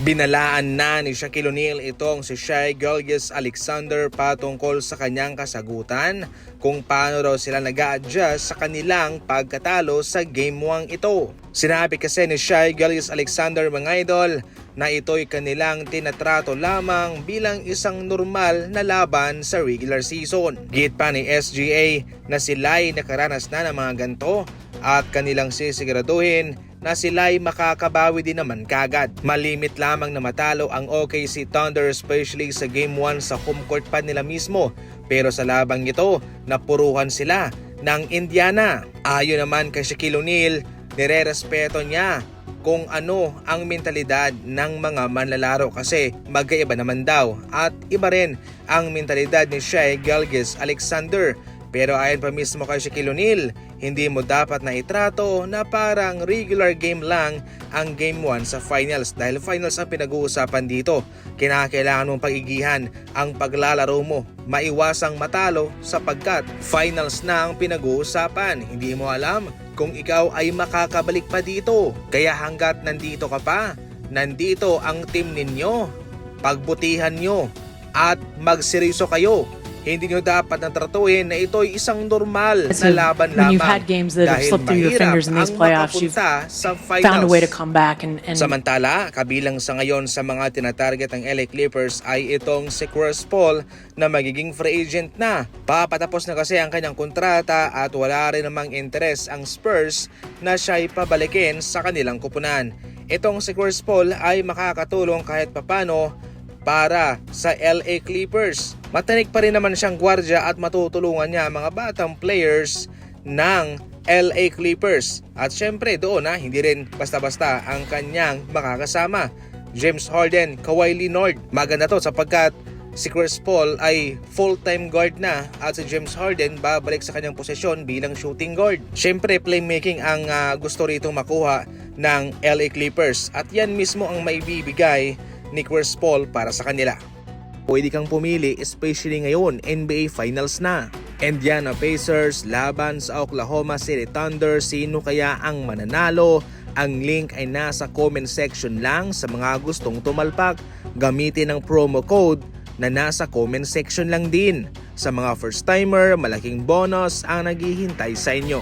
Binalaan na ni Shaquille O'Neal itong si Shai Gilgeous-Alexander patungkol sa kanyang kasagutan kung paano raw sila nag-a-adjust sa kanilang pagkatalo sa Game 1 ito. Sinabi kasi ni Shai Gilgeous-Alexander, mga idol, na ito'y kanilang tinatrato lamang bilang isang normal na laban sa regular season. Git pa ni SGA na sila'y nakaranas na ng mga ganito at kanilang sisiguraduhin na sila'y makakabawi din naman kagad. Malimit lamang na matalo ang OKC Thunder, especially sa Game 1 sa home court pa nila mismo. Pero sa labang ito, napuruhan sila ng Indiana. Ayon naman kay Shaquille O'Neal, nire-respeto niya kung ano ang mentalidad ng mga manlalaro kasi magkaiba naman daw. At iba rin ang mentalidad ni Shai Gilgeous-Alexander. Pero ayon pa mismo kay Shaquille O'Neal, hindi mo dapat na itrato na parang regular game lang ang Game 1 sa finals dahil finals ang pinag-uusapan dito. Kinakailangan mong pag-igihan ang paglalaro mo, maiwasang matalo sapagkat finals na ang pinag-uusapan. Hindi mo alam kung ikaw ay makakabalik pa dito. Kaya hanggat nandito ka pa, nandito ang team ninyo, pagbutihan nyo at magseryoso kayo. Hindi nyo dapat natratuhin na ito'y isang normal na laban lamang. When you've had games that have slipped through your fingers in these playoffs, you've found a way to come back. Samantala, kabilang sa ngayon sa mga tinatarget ng LA Clippers ay itong si Chris Paul na magiging free agent na. Papatapos na kasi ang kanyang kontrata at wala rin namang interes ang Spurs na siya'y pabalikin sa kanilang kupunan. Itong si Chris Paul ay makakatulong kahit papano para sa LA Clippers. Matanik pa rin naman siyang gwardya at matutulungan niya mga batang players ng LA Clippers. At syempre doon hindi rin basta-basta ang kanyang makakasama. James Harden, Kawhi Leonard. Maganda to sapagkat si Chris Paul ay full-time guard na at si James Harden babalik sa kanyang posisyon bilang shooting guard. Syempre playmaking ang gusto rito makuha ng LA Clippers at yan mismo ang maibibigay ni Chris Paul para sa kanila. Pwede kang pumili especially ngayon, NBA Finals na. Indiana Pacers laban sa Oklahoma City Thunder, sino kaya ang mananalo? Ang link ay nasa comment section lang sa mga gustong tumalpak. Gamitin ang promo code na nasa comment section lang din. Sa mga first timer, malaking bonus ang naghihintay sa inyo.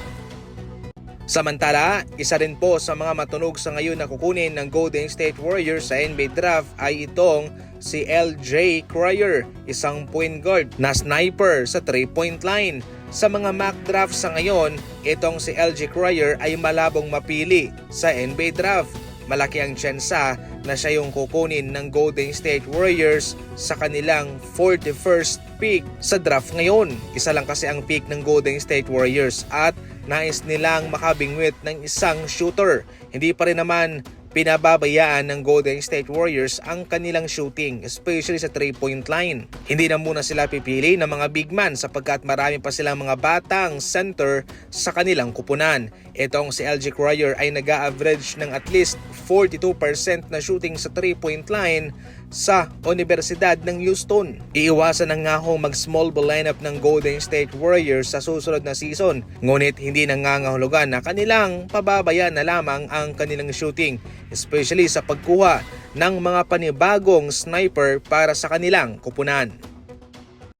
Samantala, isa rin po sa mga matunog sa ngayon na kukunin ng Golden State Warriors sa NBA Draft ay itong si LJ Cryer, isang point guard na sniper sa 3-point line. Sa mga mock draft sa ngayon, itong si LJ Cryer ay malabong mapili sa NBA Draft. Malaki ang tsansa na siya yung kukunin ng Golden State Warriors sa kanilang 41st pick sa draft ngayon. Isa lang kasi ang pick ng Golden State Warriors at nais nilang makabingwit ng isang shooter. Hindi pa rin naman pinababayaan ng Golden State Warriors ang kanilang shooting, especially sa 3-point line. Hindi na muna sila pipili ng mga big man sapagkat marami pa silang mga batang center sa kanilang kupunan. Itong si LJ Cryer ay nag-a-average ng at least 42% na shooting sa 3-point line sa Universidad ng Houston. Iiwasan na nga ho mag-small ball lineup ng Golden State Warriors sa susunod na season. Ngunit hindi nangangahulugan na kanilang pababayaan na lamang ang kanilang shooting, especially sa pagkuha ng mga panibagong sniper para sa kanilang kupunan.